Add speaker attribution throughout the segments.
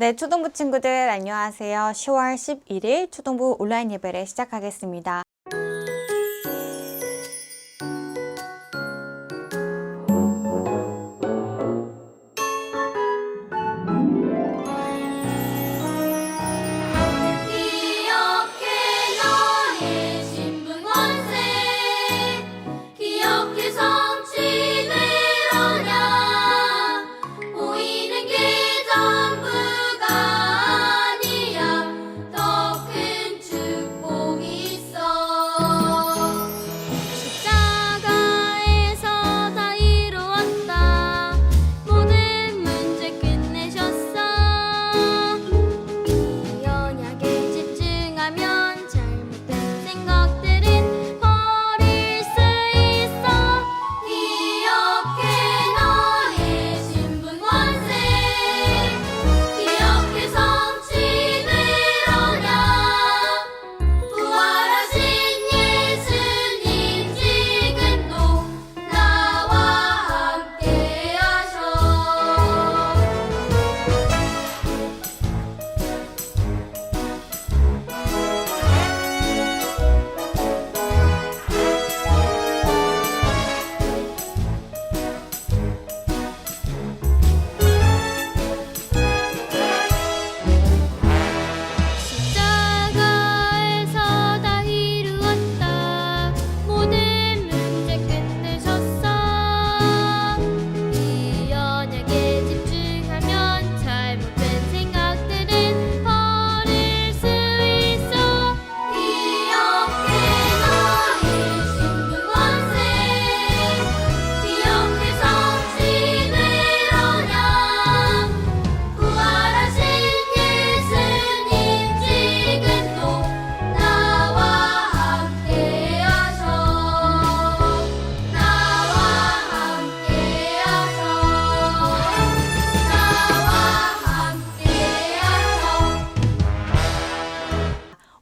Speaker 1: 네, 초등부 친구들 안녕하세요. 10월 11일 초등부 온라인 예배를 시작하겠습니다.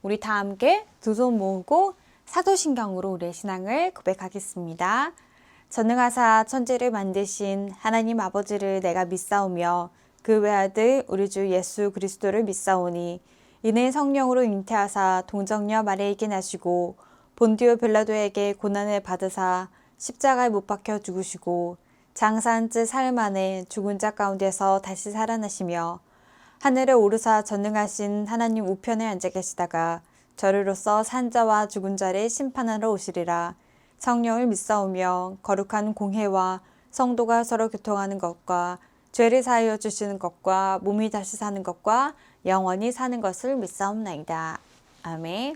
Speaker 1: 우리 다 함께 두 손 모으고 사도신경으로 우리의 신앙을 고백하겠습니다. 전능하사 천지를 만드신 하나님 아버지를 내가 믿사오며 그 외아들 우리 주 예수 그리스도를 믿사오니 이는 성령으로 잉태하사 동정녀 마리아에게 나시고 본디오 빌라도에게 고난을 받으사 십자가에 못 박혀 죽으시고 장사한 지 사흘 만에 죽은 자 가운데서 다시 살아나시며 하늘에 오르사 전능하신 하나님 우편에 앉아 계시다가 저리로서 산자와 죽은 자를 심판하러 오시리라. 성령을 믿사오며 거룩한 공회와 성도가 서로 교통하는 것과 죄를 사하여 주시는 것과 몸이 다시 사는 것과 영원히 사는 것을 믿사옵나이다. 아멘.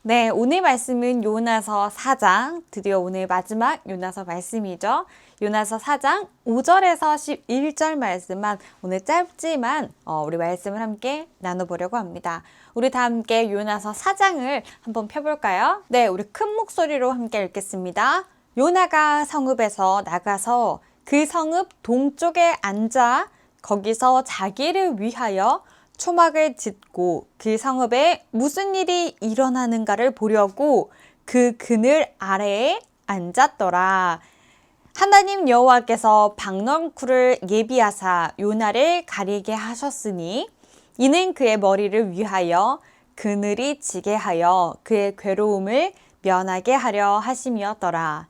Speaker 1: 네, 오늘 말씀은 요나서 4장, 드디어 오늘 마지막 요나서 말씀이죠. 요나서 4장 5절에서 11절 말씀만 오늘 짧지만 우리 말씀을 함께 나눠보려고 합니다. 우리 다 함께 요나서 4장을 한번 펴볼까요? 네, 우리 큰 목소리로 함께 읽겠습니다. 요나가 성읍에서 나가서 그 성읍 동쪽에 앉아 거기서 자기를 위하여 초막을 짓고 그 성읍에 무슨 일이 일어나는가를 보려고 그 그늘 아래에 앉았더라. 하나님 여호와께서 박넝쿨을 예비하사 요나를 가리게 하셨으니 이는 그의 머리를 위하여 그늘이 지게 하여 그의 괴로움을 면하게 하려 하심이었더라.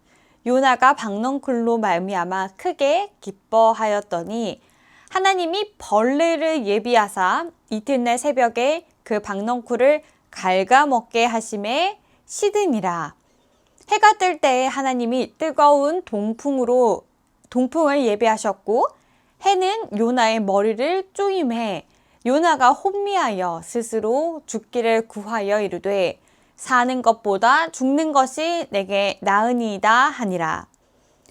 Speaker 1: 요나가 박넝쿨로 말미암아 크게 기뻐하였더니 하나님이 벌레를 예비하사 이튿날 새벽에 그 박넝쿨을 갉아먹게 하심에 시드니라. 해가 뜰 때에 하나님이 뜨거운 동풍을 예비하셨고 해는 요나의 머리를 쪼임해 요나가 혼미하여 스스로 죽기를 구하여 이르되 사는 것보다 죽는 것이 내게 나으니이다 하니라.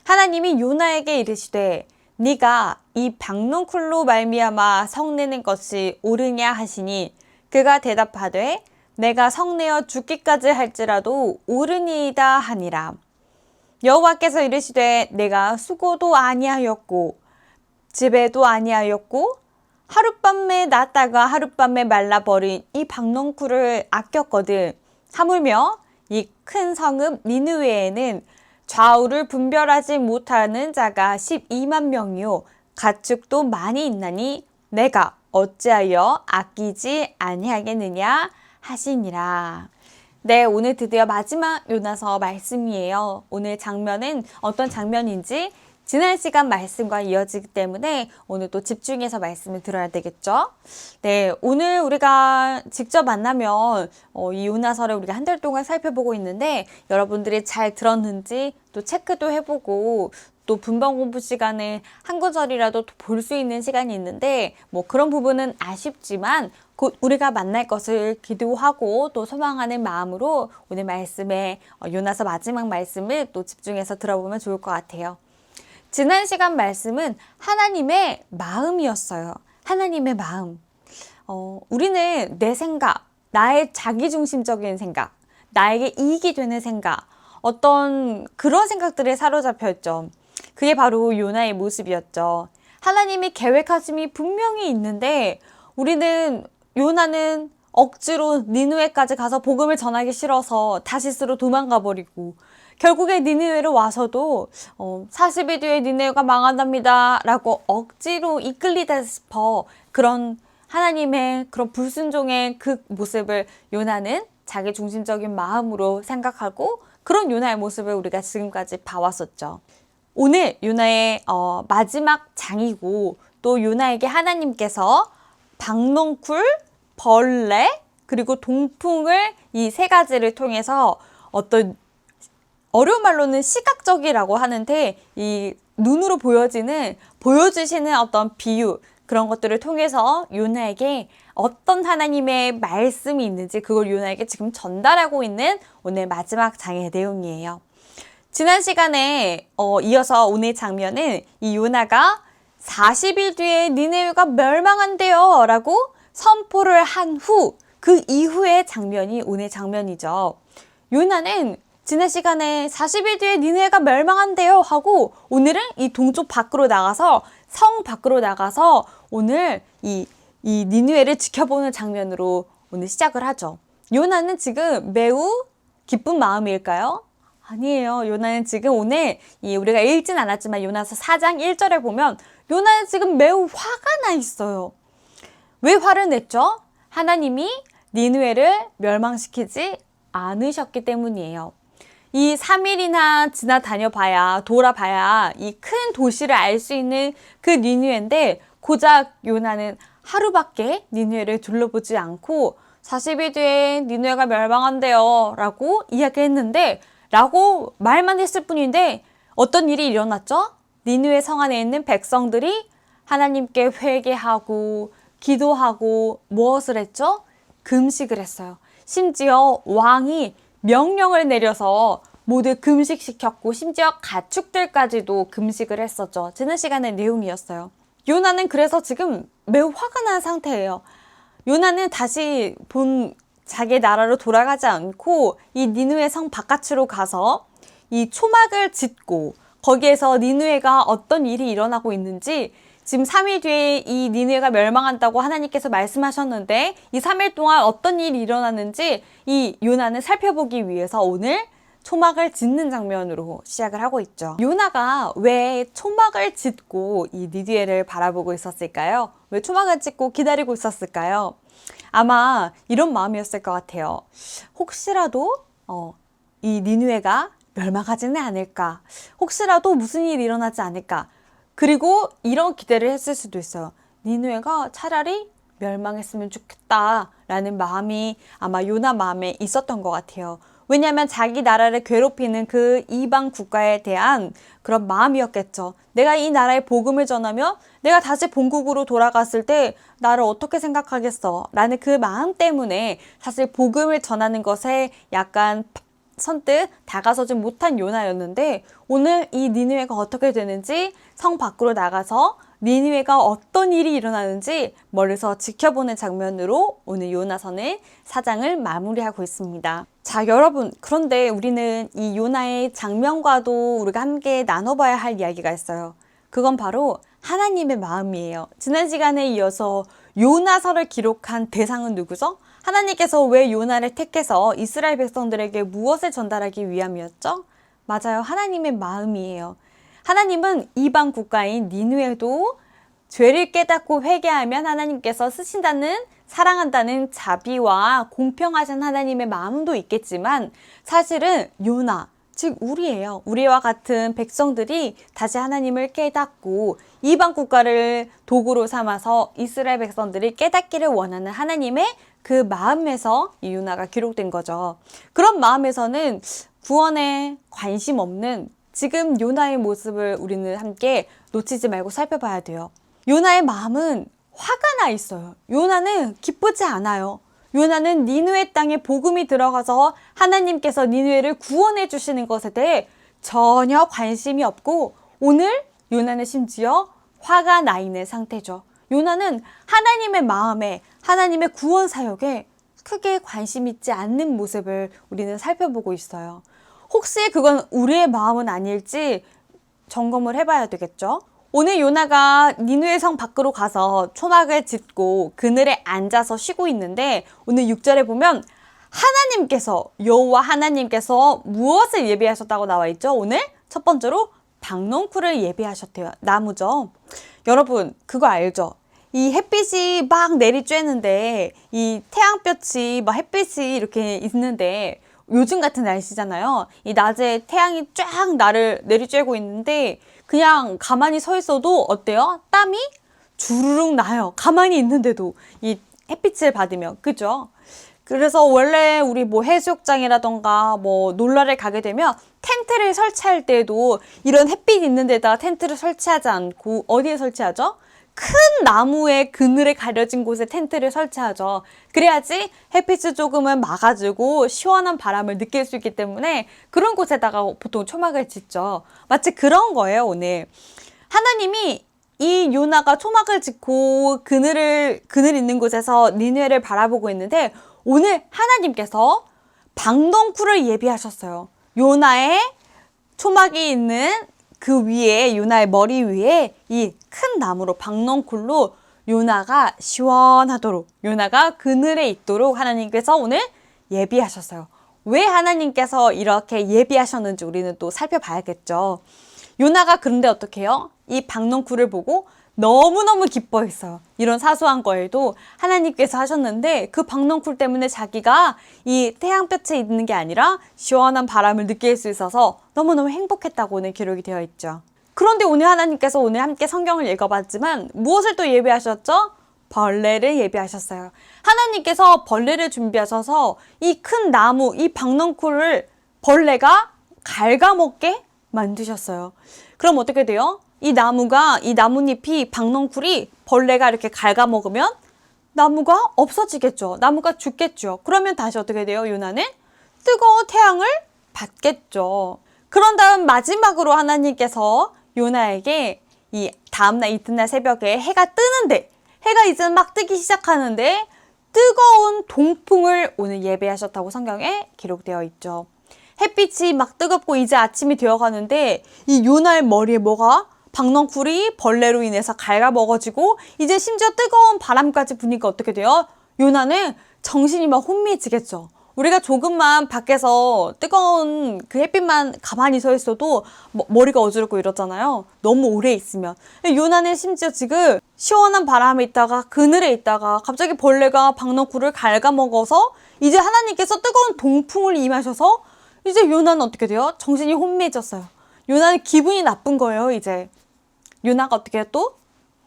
Speaker 1: 하나님이 요나에게 이르시되 네가 이 박넝쿨로 말미암아 성내는 것이 옳으냐 하시니 그가 대답하되 내가 성내어 죽기까지 할지라도 옳으니이다 하니라. 여호와께서 이르시되 내가 수고도 아니하였고 집에도 아니하였고 하룻밤에 났다가 하룻밤에 말라버린 이 박넝쿨을 아꼈거든. 하물며 이 큰 성읍 니느웨에는 좌우를 분별하지 못하는 자가 12만 명이요 가축도 많이 있나니 내가 어찌하여 아끼지 아니하겠느냐 하시니라. 네, 오늘 드디어 마지막 요나서 말씀이에요. 오늘 장면은 어떤 장면인지 지난 시간 말씀과 이어지기 때문에 오늘 또 집중해서 말씀을 들어야 되겠죠? 네, 오늘 우리가 직접 만나면 이 요나서를 우리가 한 달 동안 살펴보고 있는데 여러분들이 잘 들었는지 또 체크도 해보고 또 분번 공부 시간에 한 구절이라도 볼 수 있는 시간이 있는데 뭐 그런 부분은 아쉽지만 곧 우리가 만날 것을 기도하고 또 소망하는 마음으로 오늘 말씀에 요나서 마지막 말씀을 또 집중해서 들어보면 좋을 것 같아요. 지난 시간 말씀은 하나님의 마음이었어요. 하나님의 마음. 우리는 내 생각, 나의 자기중심적인 생각, 나에게 이익이 되는 생각, 어떤 그런 생각들에 사로잡혀 있죠. 그게 바로 요나의 모습이었죠. 하나님이 계획하심이 분명히 있는데 우리는 요나는 억지로 니느웨까지 가서 복음을 전하기 싫어서 다시스로 도망가 버리고 결국에 니느웨로 와서도 40일 뒤에 니느웨가 망한답니다 라고 억지로 이끌리다 싶어 그런 하나님의 그런 불순종의 그 모습을 요나는 자기 중심적인 마음으로 생각하고 그런 요나의 모습을 우리가 지금까지 봐왔었죠. 오늘 요나의 마지막 장이고 또 요나에게 하나님께서 박농쿨, 벌레, 그리고 동풍을 이 세 가지를 통해서 어떤 어려운 말로는 시각적이라고 하는데 이 눈으로 보여주시는 어떤 비유 그런 것들을 통해서 요나에게 어떤 하나님의 말씀이 있는지 그걸 요나에게 지금 전달하고 있는 오늘 마지막 장의 내용이에요. 지난 시간에 이어서 오늘 장면은 이 요나가 40일 뒤에 니느웨가 멸망한대요 라고 선포를 한 후 그 이후의 장면이 오늘 장면이죠. 요나는 지난 시간에 40일 뒤에 니느웨가 멸망한대요 하고 오늘은 이 동쪽 밖으로 나가서 성 밖으로 나가서 오늘 이 니느웨를 지켜보는 장면으로 오늘 시작을 하죠. 요나는 지금 매우 기쁜 마음일까요? 아니에요. 요나는 지금 오늘 우리가 읽진 않았지만 요나서 4장 1절에 보면 요나는 지금 매우 화가 나 있어요. 왜 화를 냈죠? 하나님이 니느웨를 멸망시키지 않으셨기 때문이에요. 이 3일이나 돌아봐야 이 큰 도시를 알 수 있는 그 니느웨인데 고작 요나는 하루밖에 니느웨를 둘러보지 않고 40일 뒤에 니느웨가 멸망한대요 라고 이야기했는데 라고 말만 했을 뿐인데 어떤 일이 일어났죠? 니느웨 성 안에 있는 백성들이 하나님께 회개하고 기도하고 무엇을 했죠? 금식을 했어요. 심지어 왕이 명령을 내려서 모두 금식시켰고 심지어 가축들까지도 금식을 했었죠. 지난 시간의 내용이었어요. 요나는 그래서 지금 매우 화가 난 상태예요. 요나는 다시 자기 나라로 돌아가지 않고 이 니느웨 성 바깥으로 가서 이 초막을 짓고 거기에서 니느웨가 어떤 일이 일어나고 있는지 지금 3일 뒤에 이 니느웨가 멸망한다고 하나님께서 말씀하셨는데 이 3일 동안 어떤 일이 일어났는지 이 요나는 살펴보기 위해서 오늘 초막을 짓는 장면으로 시작을 하고 있죠. 요나가 왜 초막을 짓고 이 니느웨를 바라보고 있었을까요? 왜 초막을 짓고 기다리고 있었을까요? 아마 이런 마음이었을 것 같아요. 혹시라도 이 니느웨가 멸망하지는 않을까? 혹시라도 무슨 일이 일어나지 않을까? 그리고 이런 기대를 했을 수도 있어요. 니느웨가 차라리 멸망했으면 좋겠다라는 마음이 아마 요나 마음에 있었던 것 같아요. 왜냐하면 자기 나라를 괴롭히는 그 이방 국가에 대한 그런 마음이었겠죠. 내가 이 나라에 복음을 전하면 내가 다시 본국으로 돌아갔을 때 나를 어떻게 생각하겠어? 라는 그 마음 때문에 사실 복음을 전하는 것에 약간 선뜻 다가서지 못한 요나였는데 오늘 이 니느웨가 어떻게 되는지 성 밖으로 나가서 니느웨가 어떤 일이 일어나는지 멀리서 지켜보는 장면으로 오늘 요나서는 4장을 마무리하고 있습니다. 자, 여러분, 그런데 우리는 이 요나의 장면과도 우리가 함께 나눠봐야 할 이야기가 있어요. 그건 바로 하나님의 마음이에요. 지난 시간에 이어서 요나서를 기록한 대상은 누구죠? 하나님께서 왜 요나를 택해서 이스라엘 백성들에게 무엇을 전달하기 위함이었죠? 맞아요. 하나님의 마음이에요. 하나님은 이방 국가인 니느웨도 죄를 깨닫고 회개하면 하나님께서 쓰신다는 사랑한다는 자비와 공평하신 하나님의 마음도 있겠지만 사실은 요나, 즉 우리예요. 우리와 같은 백성들이 다시 하나님을 깨닫고 이방 국가를 도구로 삼아서 이스라엘 백성들이 깨닫기를 원하는 하나님의 그 마음에서 이 요나가 기록된 거죠. 그런 마음에서는 구원에 관심 없는 지금 요나의 모습을 우리는 함께 놓치지 말고 살펴봐야 돼요. 요나의 마음은 화가 나 있어요. 요나는 기쁘지 않아요. 요나는 니느웨 땅에 복음이 들어가서 하나님께서 니느웨를 구원해 주시는 것에 대해 전혀 관심이 없고 오늘 요나는 심지어 화가 나 있는 상태죠. 요나는 하나님의 마음에 하나님의 구원 사역에 크게 관심 있지 않는 모습을 우리는 살펴보고 있어요. 혹시 그건 우리의 마음은 아닐지 점검을 해봐야 되겠죠. 오늘 요나가 니느웨 성 밖으로 가서 초막을 짓고 그늘에 앉아서 쉬고 있는데 오늘 6절에 보면 하나님께서 여호와 하나님께서 무엇을 예비하셨다고 나와 있죠? 오늘 첫 번째로 박넝쿨을 예비하셨대요. 나무죠. 여러분 그거 알죠? 이 햇빛이 막 내리쬐는데 이 태양볕이 막 햇빛이 이렇게 있는데 요즘 같은 날씨잖아요. 이 낮에 태양이 쫙 나를 내리쬐고 있는데 그냥 가만히 서 있어도 어때요? 땀이 주르륵 나요. 가만히 있는데도 이 햇빛을 받으면. 그죠? 그래서 원래 우리 뭐 해수욕장이라던가 뭐 놀러를 가게 되면 텐트를 설치할 때도 이런 햇빛 있는 데다 텐트를 설치하지 않고 어디에 설치하죠? 큰 나무의 그늘에 가려진 곳에 텐트를 설치하죠. 그래야지 햇빛을 조금은 막아주고 시원한 바람을 느낄 수 있기 때문에 그런 곳에다가 보통 초막을 짓죠. 마치 그런 거예요, 오늘. 하나님이 이 요나가 초막을 짓고 그늘 있는 곳에서 니느웨를 바라보고 있는데 오늘 하나님께서 박넝쿨을 예비하셨어요. 요나의 초막이 있는 그 위에 요나의 머리 위에 이 큰 나무로 박넝쿨로 요나가 시원하도록 요나가 그늘에 있도록 하나님께서 오늘 예비하셨어요. 왜 하나님께서 이렇게 예비하셨는지 우리는 또 살펴봐야겠죠. 요나가 그런데 어떻게 해요? 이 박넝쿨을 보고 너무너무 기뻐했어요. 이런 사소한 거에도 하나님께서 하셨는데 그 박넝쿨 때문에 자기가 이 태양볕에 있는 게 아니라 시원한 바람을 느낄 수 있어서 너무너무 행복했다고 오늘 기록이 되어 있죠. 그런데 오늘 하나님께서 오늘 함께 성경을 읽어봤지만 무엇을 또 예비하셨죠? 벌레를 예비하셨어요. 하나님께서 벌레를 준비하셔서 이 큰 나무, 이 박넝쿨을 벌레가 갉아먹게 만드셨어요. 그럼 어떻게 돼요? 이 나뭇잎이 박넝쿨이 벌레가 이렇게 갉아먹으면 나무가 없어지겠죠. 나무가 죽겠죠. 그러면 다시 어떻게 돼요? 요나는 뜨거운 태양을 받겠죠. 그런 다음 마지막으로 하나님께서 요나에게 이 다음날 이튿날 새벽에 해가 뜨는데 해가 이제 막 뜨기 시작하는데 뜨거운 동풍을 오늘 예배하셨다고 성경에 기록되어 있죠. 햇빛이 막 뜨겁고 이제 아침이 되어가는데 이 요나의 머리에 뭐가 박넝쿨이 벌레로 인해서 갉아먹어지고 이제 심지어 뜨거운 바람까지 부니까 어떻게 돼요? 요나는 정신이 막 혼미해지겠죠. 우리가 조금만 밖에서 뜨거운 그 햇빛만 가만히 서 있어도 머리가 어지럽고 이러잖아요. 너무 오래 있으면. 요나는 심지어 지금 시원한 바람에 있다가 그늘에 있다가 갑자기 벌레가 박넝쿨을 갉아먹어서 이제 하나님께서 뜨거운 동풍을 임하셔서 이제 요나는 어떻게 돼요? 정신이 혼미해졌어요. 요나는 기분이 나쁜 거예요, 이제. 요나가 어떻게 해요? 또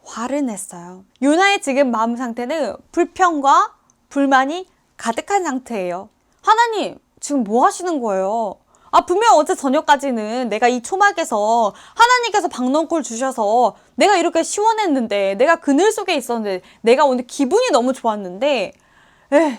Speaker 1: 화를 냈어요. 요나의 지금 마음 상태는 불평과 불만이 가득한 상태예요. 하나님, 지금 뭐 하시는 거예요? 분명 어제 저녁까지는 내가 이 초막에서 하나님께서 박넝쿨 주셔서 내가 이렇게 시원했는데, 내가 그늘 속에 있었는데, 내가 오늘 기분이 너무 좋았는데,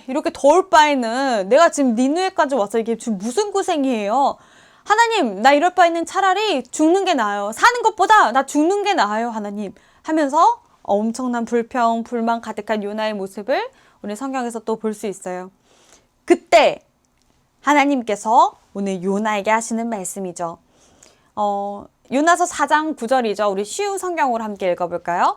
Speaker 1: 이렇게 더울 바에는 내가 지금 니느웨까지 와서 이게 지금 무슨 고생이에요? 하나님, 나 이럴 바에는 차라리 죽는 게 나아요. 사는 것보다 나 죽는 게 나아요, 하나님. 하면서 엄청난 불평, 불만 가득한 요나의 모습을 오늘 성경에서 또 볼 수 있어요. 그때 하나님께서 오늘 요나에게 하시는 말씀이죠. 요나서 4장 9절이죠. 우리 쉬운 성경으로 함께 읽어볼까요?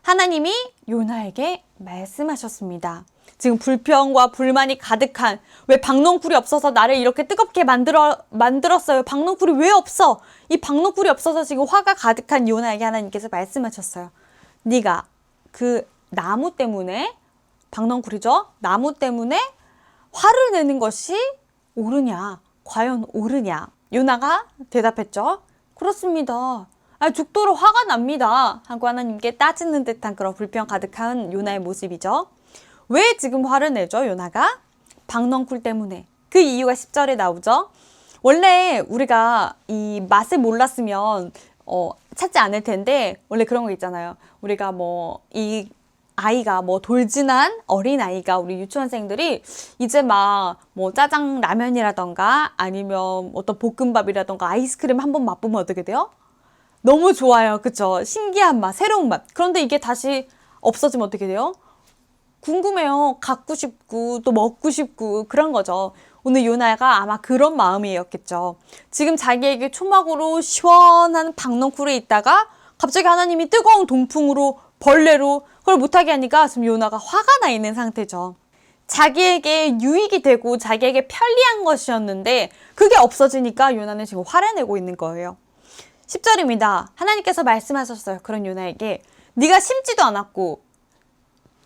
Speaker 1: 하나님이 요나에게 말씀하셨습니다. 지금 불평과 불만이 가득한 왜 박넝쿨이 없어서 나를 이렇게 뜨겁게 만들었어요. 박넝쿨이 왜 없어? 이 박넝쿨이 없어서 지금 화가 가득한 요나에게 하나님께서 말씀하셨어요. 네가 그 나무 때문에, 박넝쿨이죠? 나무 때문에 화를 내는 것이 옳으냐? 과연 옳으냐? 요나가 대답했죠. 그렇습니다. 죽도록 화가 납니다. 하고 하나님께 따지는 듯한 그런 불평 가득한 요나의 모습이죠. 왜 지금 화를 내죠, 요나가? 박넝쿨 때문에. 그 이유가 10절에 나오죠. 원래 우리가 이 맛을 몰랐으면 찾지 않을 텐데, 원래 그런 거 있잖아요. 우리가 이 아이가 돌진한 어린 아이가, 우리 유치원생들이 이제 막 짜장 라면이라던가 아니면 어떤 볶음밥이라던가 아이스크림 한번 맛보면 어떻게 돼요? 너무 좋아요. 그쵸? 신기한 맛, 새로운 맛. 그런데 이게 다시 없어지면 어떻게 돼요? 궁금해요. 갖고 싶고 또 먹고 싶고 그런 거죠. 오늘 요나가 아마 그런 마음이었겠죠. 지금 자기에게 초막으로 시원한 박넝쿨에 있다가 갑자기 하나님이 뜨거운 동풍으로, 벌레로 그걸 못하게 하니까 지금 요나가 화가 나 있는 상태죠. 자기에게 유익이 되고 자기에게 편리한 것이었는데 그게 없어지니까 요나는 지금 화를 내고 있는 거예요. 10절입니다. 하나님께서 말씀하셨어요. 그런 요나에게 네가 심지도 않았고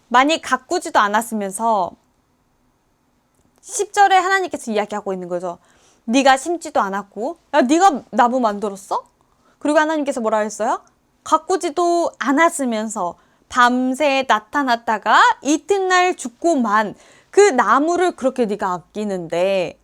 Speaker 1: 많이 가꾸지도 않았으면서, 10절에 하나님께서 이야기하고 있는 거죠. 네가 심지도 않았고, 야, 네가 나무 만들었어? 그리고 하나님께서 뭐라 했어요? 가꾸지도 않았으면서 밤새 나타났다가 이튿날 죽고만, 그 나무를 그렇게 네가 아끼는데,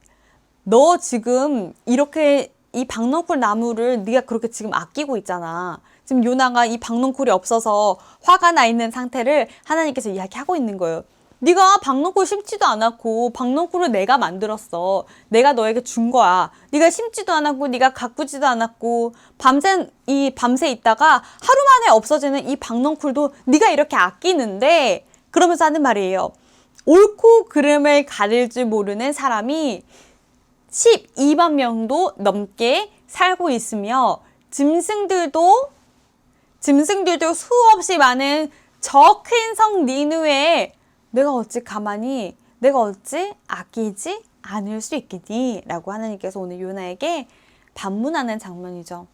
Speaker 1: 너 지금 이렇게 이 박넝쿨 나무를 네가 그렇게 지금 아끼고 있잖아. 지금 요나가 이 박넝쿨이 없어서 화가 나 있는 상태를 하나님께서 이야기하고 있는 거예요. 네가 박넝쿨 심지도 않았고 박넝쿨을 내가 만들었어. 내가 너에게 준 거야. 네가 심지도 않았고 네가 가꾸지도 않았고 밤새 있다가 하루 만에 없어지는 이 박넝쿨도 네가 이렇게 아끼는데, 그러면서 하는 말이에요. 옳고 그름을 가릴 줄 모르는 사람이 12만 명도 넘게 살고 있으며 짐승들도 수없이 많은 저 큰 성 니느웨에 내가 어찌 아끼지 않을 수 있겠니? 라고 하나님께서 오늘 요나에게 반문하는 장면이죠.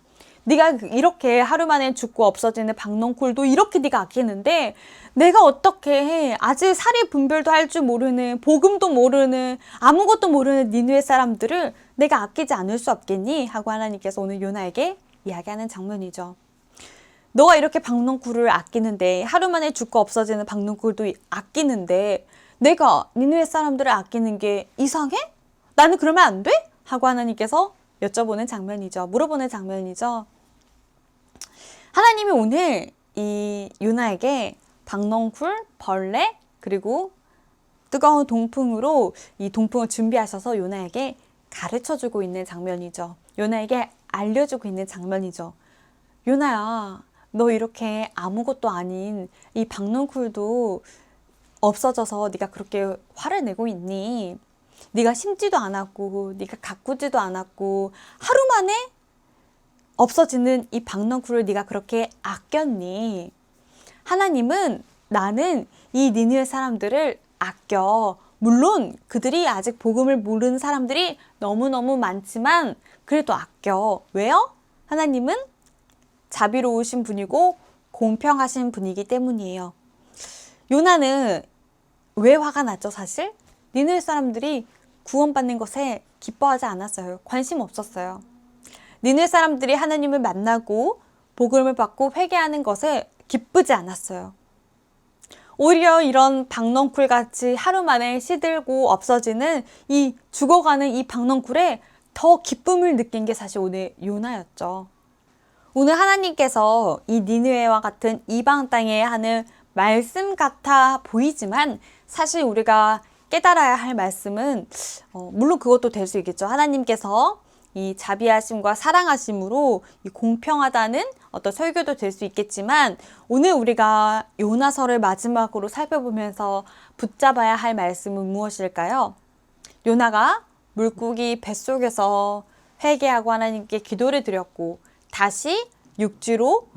Speaker 1: 네가 이렇게 하루 만에 죽고 없어지는 박넝쿨도 이렇게 네가 아끼는데 내가 어떻게 해? 아직 사리 분별도 할 줄 모르는, 복음도 모르는, 아무것도 모르는 니느웨 사람들을 내가 아끼지 않을 수 없겠니? 하고 하나님께서 오늘 요나에게 이야기하는 장면이죠. 너가 이렇게 박넝쿨을 아끼는데, 하루 만에 죽고 없어지는 박넝쿨도 아끼는데 내가 니느웨 사람들을 아끼는 게 이상해? 나는 그러면 안 돼? 하고 하나님께서 여쭤보는 장면이죠. 물어보는 장면이죠. 하나님이 오늘 이 요나에게 박넝쿨, 벌레, 그리고 뜨거운 동풍으로 이 동풍을 준비하셔서 요나에게 가르쳐주고 있는 장면이죠. 요나에게 알려주고 있는 장면이죠. 요나야, 너 이렇게 아무것도 아닌 이 박넝쿨도 없어져서 네가 그렇게 화를 내고 있니? 네가 심지도 않았고 네가 가꾸지도 않았고 하루 만에 없어지는 이 박넝쿨을 네가 그렇게 아꼈니? 하나님은 나는 이 니느웨 사람들을 아껴. 물론 그들이 아직 복음을 모르는 사람들이 너무너무 많지만 그래도 아껴. 왜요? 하나님은 자비로우신 분이고 공평하신 분이기 때문이에요. 요나는 왜 화가 났죠, 사실? 니느웨 사람들이 구원받는 것에 기뻐하지 않았어요. 관심 없었어요. 니느웨 사람들이 하나님을 만나고 복음을 받고 회개하는 것에 기쁘지 않았어요. 오히려 이런 박넝쿨 같이 하루 만에 시들고 없어지는 이 죽어가는 이 박넝쿨에 더 기쁨을 느낀 게 사실 오늘 요나였죠. 오늘 하나님께서 이 니느웨와 같은 이방 땅에 하는 말씀 같아 보이지만 사실 우리가 깨달아야 할 말씀은 물론 그것도 될 수 있겠죠. 하나님께서 이 자비하심과 사랑하심으로 이 공평하다는 어떤 설교도 될 수 있겠지만, 오늘 우리가 요나서를 마지막으로 살펴보면서 붙잡아야 할 말씀은 무엇일까요? 요나가 물고기 뱃속에서 회개하고 하나님께 기도를 드렸고 다시 육지로,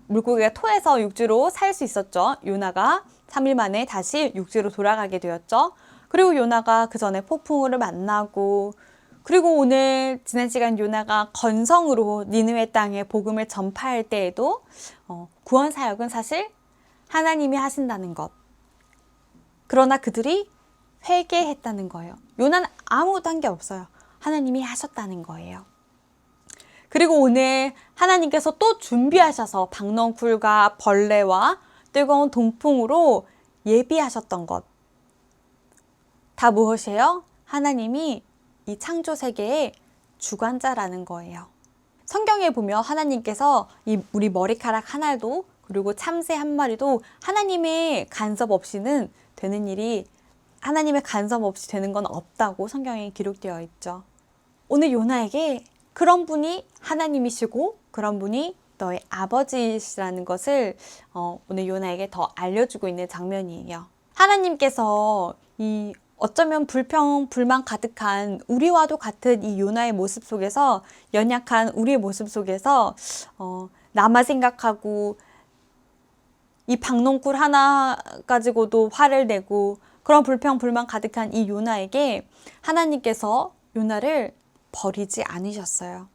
Speaker 1: 물고기가 토해서 육지로 살 수 있었죠. 요나가 3일 만에 다시 육지로 돌아가게 되었죠. 그리고 요나가 그 전에 폭풍우를 만나고, 그리고 오늘 지난 시간 요나가 건성으로 니느웨 땅에 복음을 전파할 때에도 구원 사역은 사실 하나님이 하신다는 것. 그러나 그들이 회개했다는 거예요. 요나는 아무것도 한 게 없어요. 하나님이 하셨다는 거예요. 그리고 오늘 하나님께서 또 준비하셔서 박넝쿨과 벌레와 뜨거운 동풍으로 예비하셨던 것. 다 무엇이에요? 하나님이 이 창조 세계의 주관자라는 거예요. 성경에 보면 하나님께서 우리 머리카락 하나도 그리고 참새 한 마리도 하나님의 간섭 없이는 되는 일이 하나님의 간섭 없이 되는 건 없다고 성경에 기록되어 있죠. 오늘 요나에게 그런 분이 하나님이시고 그런 분이 너의 아버지시라는 것을 오늘 요나에게 더 알려주고 있는 장면이에요. 하나님께서 이 어쩌면 불평, 불만 가득한 우리와도 같은 이 요나의 모습 속에서 연약한 우리의 모습 속에서 나만 생각하고 이 박넝쿨 하나 가지고도 화를 내고 그런 불평, 불만 가득한 이 요나에게 하나님께서 요나를 버리지 않으셨어요.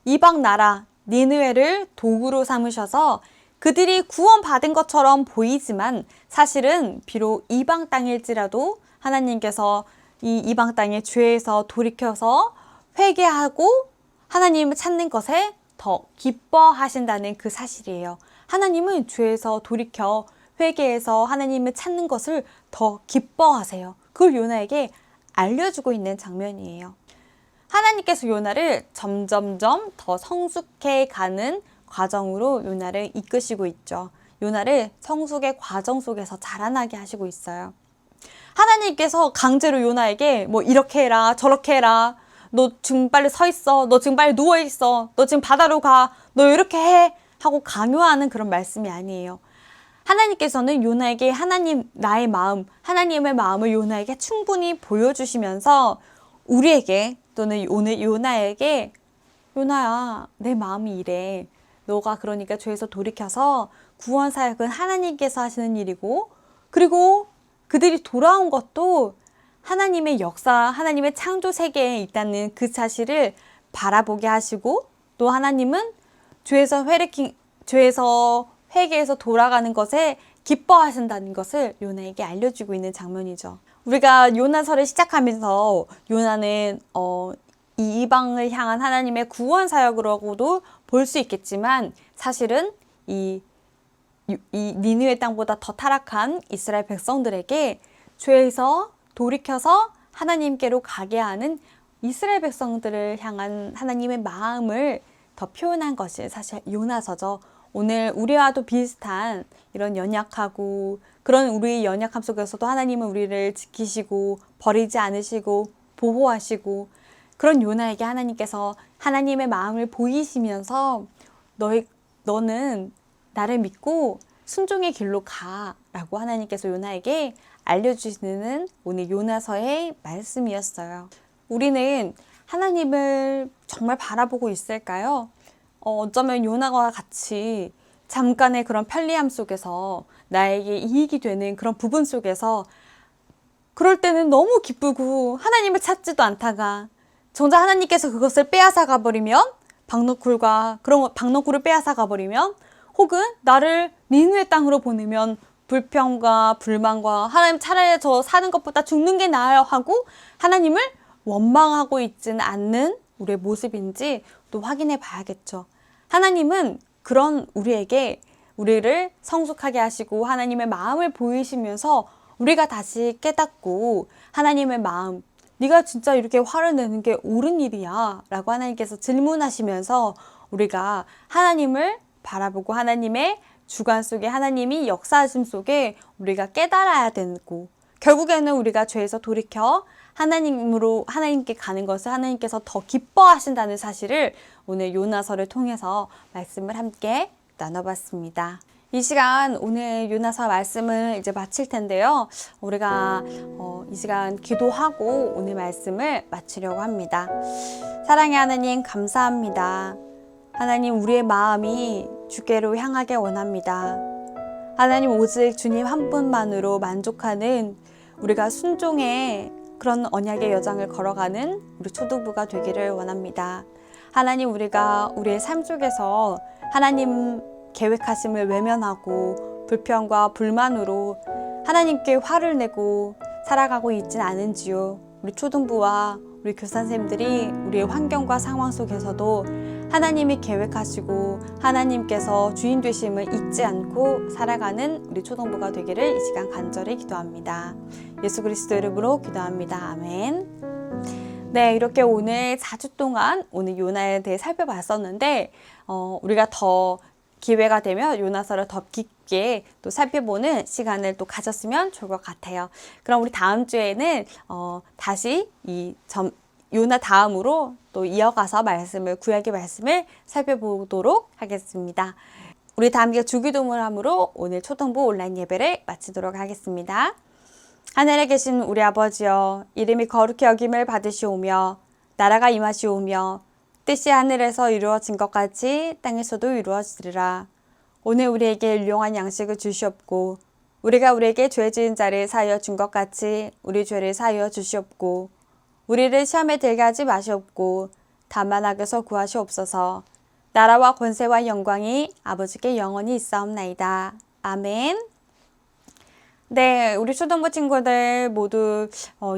Speaker 1: 이방 나라 니느웨를 도구로 삼으셔서 그들이 구원받은 것처럼 보이지만 사실은 비록 이방 땅일지라도 하나님께서 이 이방 땅의 죄에서 돌이켜서 회개하고 하나님을 찾는 것에 더 기뻐하신다는 그 사실이에요. 하나님은 죄에서 돌이켜 회개해서 하나님을 찾는 것을 더 기뻐하세요. 그걸 요나에게 알려주고 있는 장면이에요. 하나님께서 요나를 점점점 더 성숙해 가는 과정으로 요나를 이끄시고 있죠. 요나를 성숙의 과정 속에서 자라나게 하시고 있어요. 하나님께서 강제로 요나에게 뭐 이렇게 해라 저렇게 해라 너 지금 빨리 서 있어 너 지금 빨리 누워 있어 너 지금 바다로 가 너 이렇게 해 하고 강요하는 그런 말씀이 아니에요. 하나님께서는 요나에게 나의 마음 하나님의 마음을 요나에게 충분히 보여주시면서 우리에게 또는 오늘 요나에게 요나야 내 마음이 이래 너가 그러니까 죄에서 돌이켜서 구원 사역은 하나님께서 하시는 일이고 그리고 그들이 돌아온 것도 하나님의 역사, 하나님의 창조 세계에 있다는 그 사실을 바라보게 하시고 또 하나님은 죄에서 회개해서 돌아가는 것에 기뻐하신다는 것을 요나에게 알려주고 있는 장면이죠. 우리가 요나서를 시작하면서 요나는 이 이방을 향한 하나님의 구원 사역으로도 볼 수 있겠지만 사실은 이 니느웨 땅보다 더 타락한 이스라엘 백성들에게 죄에서 돌이켜서 하나님께로 가게 하는 이스라엘 백성들을 향한 하나님의 마음을 더 표현한 것이 사실 요나서죠. 오늘 우리와도 비슷한 이런 연약하고 그런 우리의 연약함 속에서도 하나님은 우리를 지키시고 버리지 않으시고 보호하시고 그런 요나에게 하나님께서 하나님의 마음을 보이시면서 너는 나를 믿고 순종의 길로 가라고 하나님께서 요나에게 알려주시는 오늘 요나서의 말씀이었어요. 우리는 하나님을 정말 바라보고 있을까요? 어쩌면 요나와 같이 잠깐의 그런 편리함 속에서 나에게 이익이 되는 그런 부분 속에서 그럴 때는 너무 기쁘고 하나님을 찾지도 않다가 정작 하나님께서 그것을 빼앗아 가버리면 박넝쿨을 빼앗아 가버리면 혹은 나를 니느웨 땅으로 보내면 불평과 불만과 하나님 차라리 저 사는 것보다 죽는 게 나아요 하고 하나님을 원망하고 있지는 않는 우리의 모습인지 또 확인해 봐야겠죠. 하나님은 그런 우리를 성숙하게 하시고 하나님의 마음을 보이시면서 우리가 다시 깨닫고 하나님의 마음 네가 진짜 이렇게 화를 내는 게 옳은 일이야 라고 하나님께서 질문하시면서 우리가 하나님을 바라보고 하나님의 주관 속에 하나님이 역사하심 속에 우리가 깨달아야 되고 결국에는 우리가 죄에서 돌이켜 하나님께 가는 것을 하나님께서 더 기뻐하신다는 사실을 오늘 요나서를 통해서 말씀을 함께 나눠봤습니다. 이 시간 오늘 요나서 말씀을 이제 마칠 텐데요. 우리가 이 시간 기도하고 오늘 말씀을 마치려고 합니다. 사랑의 하나님 감사합니다. 하나님 우리의 마음이 주께로 향하게 원합니다. 하나님 오직 주님 한 분만으로 만족하는 우리가 순종의 그런 언약의 여정을 걸어가는 우리 초등부가 되기를 원합니다. 하나님 우리가 우리의 삶 속에서 하나님 계획하심을 외면하고 불평과 불만으로 하나님께 화를 내고 살아가고 있진 않은지요. 우리 초등부와 우리 교사선생님들이 우리의 환경과 상황 속에서도 하나님이 계획하시고 하나님께서 주인 되심을 잊지 않고 살아가는 우리 초등부가 되기를 이 시간 간절히 기도합니다. 예수 그리스도 이름으로 기도합니다. 아멘. 네, 이렇게 오늘 4주 동안 오늘 요나에 대해 살펴봤었는데 우리가 더 기회가 되면 요나서를 더 깊게 또 살펴보는 시간을 또 가졌으면 좋을 것 같아요. 그럼 우리 다음 주에는 다시 요나 다음으로 또 이어가서 구약의 말씀을 살펴보도록 하겠습니다. 우리 다 함께 주기도문함으로 오늘 초등부 온라인 예배를 마치도록 하겠습니다. 하늘에 계신 우리 아버지여, 이름이 거룩히 여김을 받으시오며 나라가 임하시오며 뜻이 하늘에서 이루어진 것 같이 땅에서도 이루어지리라. 오늘 우리에게 일용할 양식을 주시옵고 우리가 우리에게 죄 지은 자를 사하여 준 것 같이 우리 죄를 사하여 주시옵고 우리를 시험에 들게 하지 마시옵고 다만 악에서 구하시옵소서. 나라와 권세와 영광이 아버지께 영원히 있사옵나이다. 아멘. 네, 우리 초등부 친구들 모두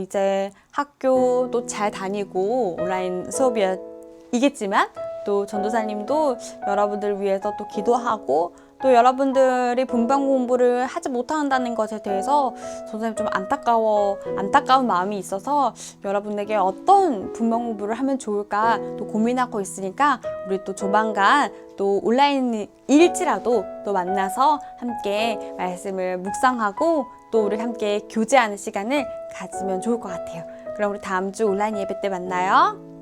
Speaker 1: 이제 학교도 잘 다니고 온라인 수업이겠지만 또 전도사님도 여러분들 위해서 또 기도하고 또 여러분들이 분반 공부를 하지 못한다는 것에 대해서 선생님 좀 안타까운 마음이 있어서 여러분에게 어떤 분반 공부를 하면 좋을까 또 고민하고 있으니까 우리 또 조만간 또 온라인일지라도 또 만나서 함께 말씀을 묵상하고 또 우리 함께 교제하는 시간을 가지면 좋을 것 같아요. 그럼 우리 다음 주 온라인 예배 때 만나요.